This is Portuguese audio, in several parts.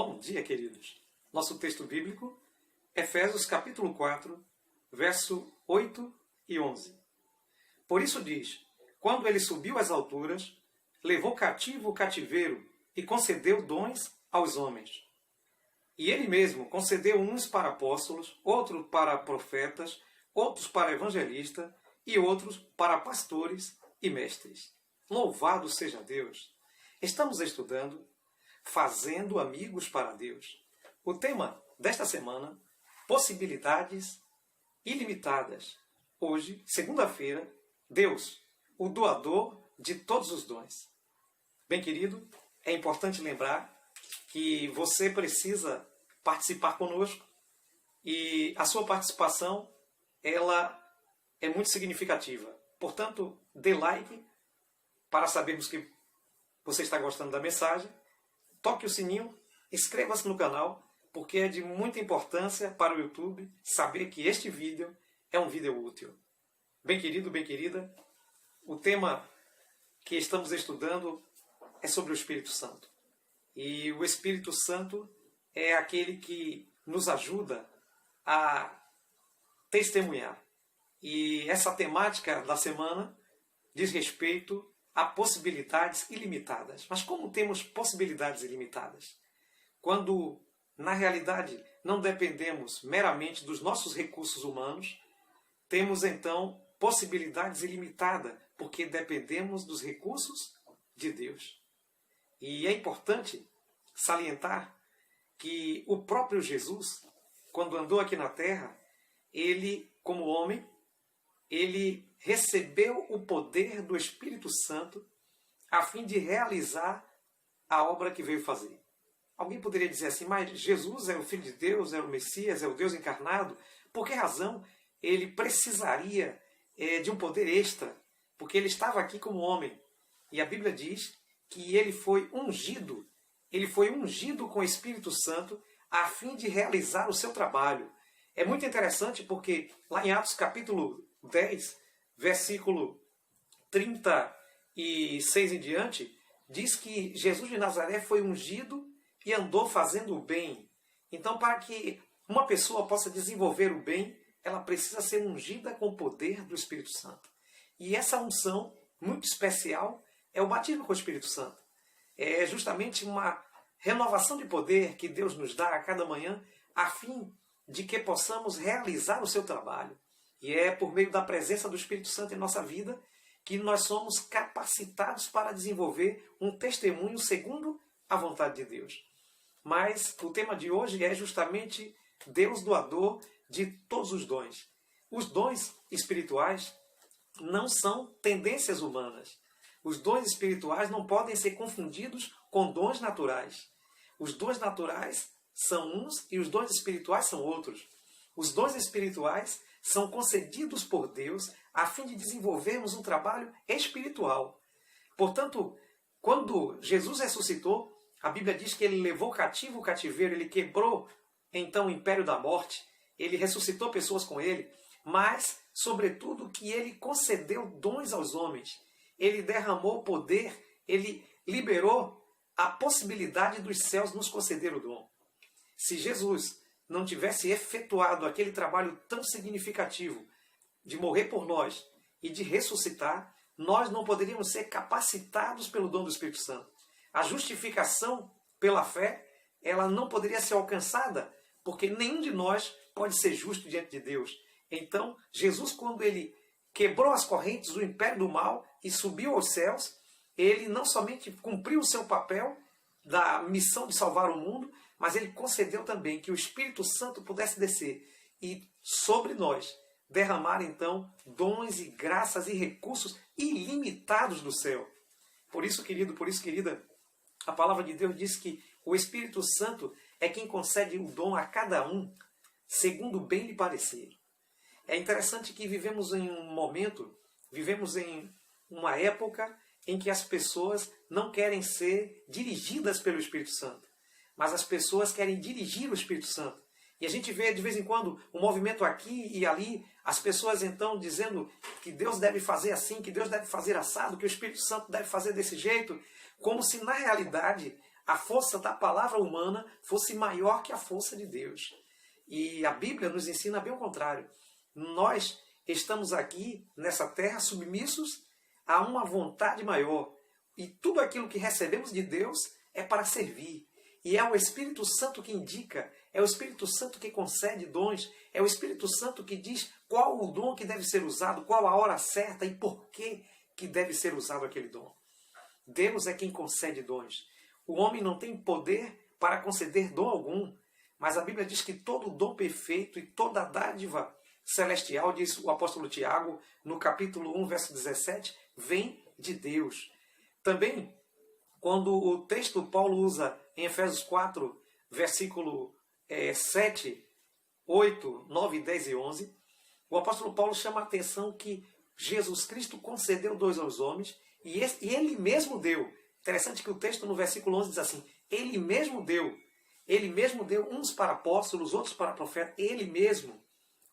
Bom dia, queridos. Nosso texto bíblico, Efésios capítulo 4, verso 8 e 11. Por isso diz, quando ele subiu às alturas, levou cativo o cativeiro e concedeu dons aos homens. E ele mesmo concedeu uns para apóstolos, outros para profetas, outros para evangelistas e outros para pastores e mestres. Louvado seja Deus! Estamos estudando Fazendo Amigos para Deus. O tema desta semana, possibilidades ilimitadas. Hoje, segunda-feira, Deus, o doador de todos os dons. Bem, querido, é importante lembrar que você precisa participar conosco e a sua participação, ela é muito significativa. Portanto, dê like para sabermos que você está gostando da mensagem. Toque o sininho, inscreva-se no canal, porque é de muita importância para o YouTube saber que este vídeo é um vídeo útil. Bem querido, bem querida, o tema que estamos estudando é sobre o Espírito Santo. E o Espírito Santo é aquele que nos ajuda a testemunhar. E essa temática da semana diz respeito a possibilidades ilimitadas. Mas como temos possibilidades ilimitadas? Quando, na realidade, não dependemos meramente dos nossos recursos humanos, temos então possibilidades ilimitadas, porque dependemos dos recursos de Deus. E é importante salientar que o próprio Jesus, quando andou aqui na terra, ele, como homem, ele recebeu o poder do Espírito Santo a fim de realizar a obra que veio fazer. Alguém poderia dizer assim, mas Jesus é o Filho de Deus, é o Messias, é o Deus encarnado? Por que razão ele precisaria de um poder extra? Porque ele estava aqui como homem. E a Bíblia diz que ele foi ungido com o Espírito Santo a fim de realizar o seu trabalho. É muito interessante porque lá em Atos capítulo 10, versículo 36 em diante, diz que Jesus de Nazaré foi ungido e andou fazendo o bem. Então, para que uma pessoa possa desenvolver o bem, ela precisa ser ungida com o poder do Espírito Santo. E essa unção, muito especial, é o batismo com o Espírito Santo. É justamente uma renovação de poder que Deus nos dá a cada manhã, a fim de que possamos realizar o seu trabalho. E é por meio da presença do Espírito Santo em nossa vida que nós somos capacitados para desenvolver um testemunho segundo a vontade de Deus. Mas o tema de hoje é justamente Deus doador de todos os dons. Os dons espirituais não são tendências humanas. Os dons espirituais não podem ser confundidos com dons naturais. Os dons naturais são uns e os dons espirituais são outros. Os dons espirituais são concedidos por Deus a fim de desenvolvermos um trabalho espiritual. Portanto, quando Jesus ressuscitou, a Bíblia diz que ele levou cativo o cativeiro, ele quebrou então o império da morte, ele ressuscitou pessoas com ele, mas, sobretudo, que ele concedeu dons aos homens. Ele derramou poder, ele liberou a possibilidade dos céus nos conceder o dom. Se Jesus não tivesse efetuado aquele trabalho tão significativo de morrer por nós e de ressuscitar, nós não poderíamos ser capacitados pelo dom do Espírito Santo. A justificação pela fé, ela não poderia ser alcançada, porque nenhum de nós pode ser justo diante de Deus. Então, Jesus, quando ele quebrou as correntes do império do mal e subiu aos céus, ele não somente cumpriu o seu papel da missão de salvar o mundo, mas ele concedeu também que o Espírito Santo pudesse descer e sobre nós derramar então dons e graças e recursos ilimitados do céu. Por isso, querido, por isso, querida, a palavra de Deus diz que o Espírito Santo é quem concede o dom a cada um, segundo bem lhe parecer. É interessante que vivemos em um momento, vivemos em uma época em que as pessoas não querem ser dirigidas pelo Espírito Santo, mas as pessoas querem dirigir o Espírito Santo. E a gente vê de vez em quando um movimento aqui e ali, as pessoas então dizendo que Deus deve fazer assim, que Deus deve fazer assado, que o Espírito Santo deve fazer desse jeito, como se na realidade a força da palavra humana fosse maior que a força de Deus. E a Bíblia nos ensina bem o contrário. Nós estamos aqui, nessa terra, submissos a uma vontade maior. E tudo aquilo que recebemos de Deus é para servir. E é o Espírito Santo que indica, é o Espírito Santo que concede dons, é o Espírito Santo que diz qual o dom que deve ser usado, qual a hora certa e por que deve ser usado aquele dom. Deus é quem concede dons. O homem não tem poder para conceder dom algum, mas a Bíblia diz que todo dom perfeito e toda dádiva celestial, diz o apóstolo Tiago, no capítulo 1, verso 17, vem de Deus. Também, quando o texto Paulo usa em Efésios 4, versículo 7, 8, 9, 10 e 11, o apóstolo Paulo chama a atenção que Jesus Cristo concedeu dons aos homens e ele mesmo deu. Interessante que o texto no versículo 11 diz assim, ele mesmo deu uns para apóstolos, outros para profetas, ele mesmo.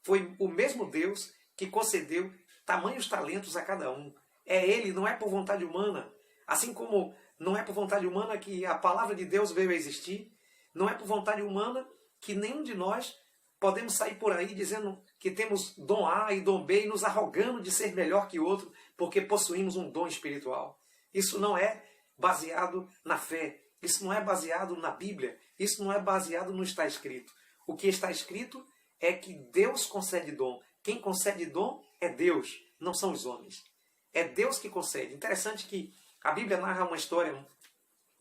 Foi o mesmo Deus que concedeu tamanhos talentos a cada um. É ele, não é por vontade humana. Assim como não é por vontade humana que a palavra de Deus veio a existir, não é por vontade humana que nenhum de nós podemos sair por aí dizendo que temos dom A e dom B e nos arrogando de ser melhor que outro porque possuímos um dom espiritual. Isso não é baseado na fé, isso não é baseado na Bíblia, isso não é baseado no que está escrito. O que está escrito é que Deus concede dom. Quem concede dom é Deus, não são os homens. É Deus que concede. Interessante que a Bíblia narra uma história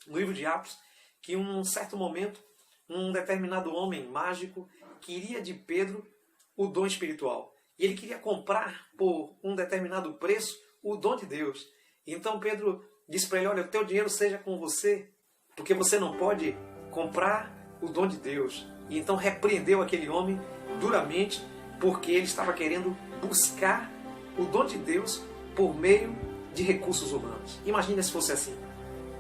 no livro de Atos, que em um certo momento, um determinado homem mágico queria de Pedro o dom espiritual. E ele queria comprar por um determinado preço o dom de Deus. Então Pedro disse para ele, olha, o teu dinheiro seja com você, porque você não pode comprar o dom de Deus. E então repreendeu aquele homem duramente, porque ele estava querendo buscar o dom de Deus por meio de recursos humanos. Imagina se fosse assim.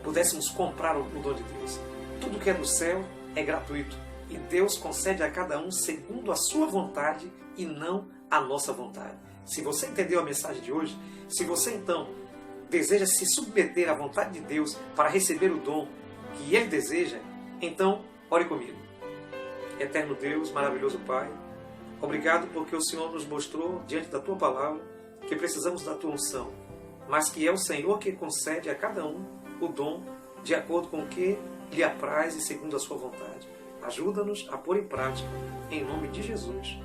Pudéssemos comprar o dom de Deus. Tudo que é do céu é gratuito. E Deus concede a cada um segundo a sua vontade e não a nossa vontade. Se você entendeu a mensagem de hoje, se você então deseja se submeter à vontade de Deus para receber o dom que Ele deseja, então ore comigo. Eterno Deus, maravilhoso Pai, obrigado porque o Senhor nos mostrou diante da Tua palavra que precisamos da Tua unção, mas que é o Senhor que concede a cada um o dom de acordo com o que lhe apraz e segundo a sua vontade. Ajuda-nos a pôr em prática, em nome de Jesus.